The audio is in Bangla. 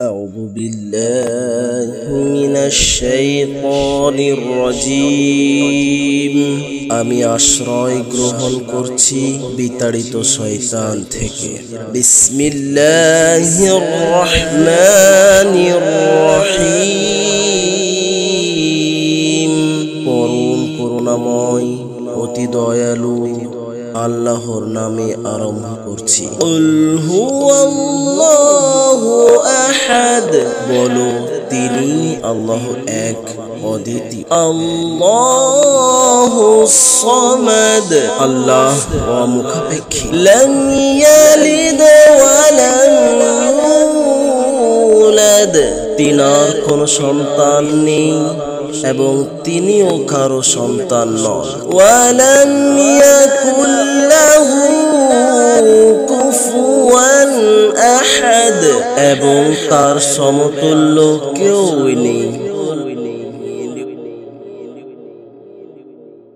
أعوذ بالله من الشيطان الرجيم আমি আশ্রয় গ্রহণ করছি বিতাড়িত শয়তান থেকে। বিসমিল্লাহির রহমানির রহিম। পরম করুণাময় অতি দয়ালু আল্লাহর নামে আরম্ভ করছি। কুল হুয়াল্লাহু আহাদ, বলো তিনি আল্লাহ এক অদ্বিতীয়। আল্লাহুস সামাদ, আল্লাহ অমুখাপেক্ষী। লাম ইয়ালিদ ওয়া লাম ইউলাদ, তিনার কোনো সন্তান নেই এবং তিনিও কারো সন্তান নন। ওয়ালাম ইয়াকুল লাহু কুফুয়ান আহাদ, এবং তার সমতুল্য কেউই নেই।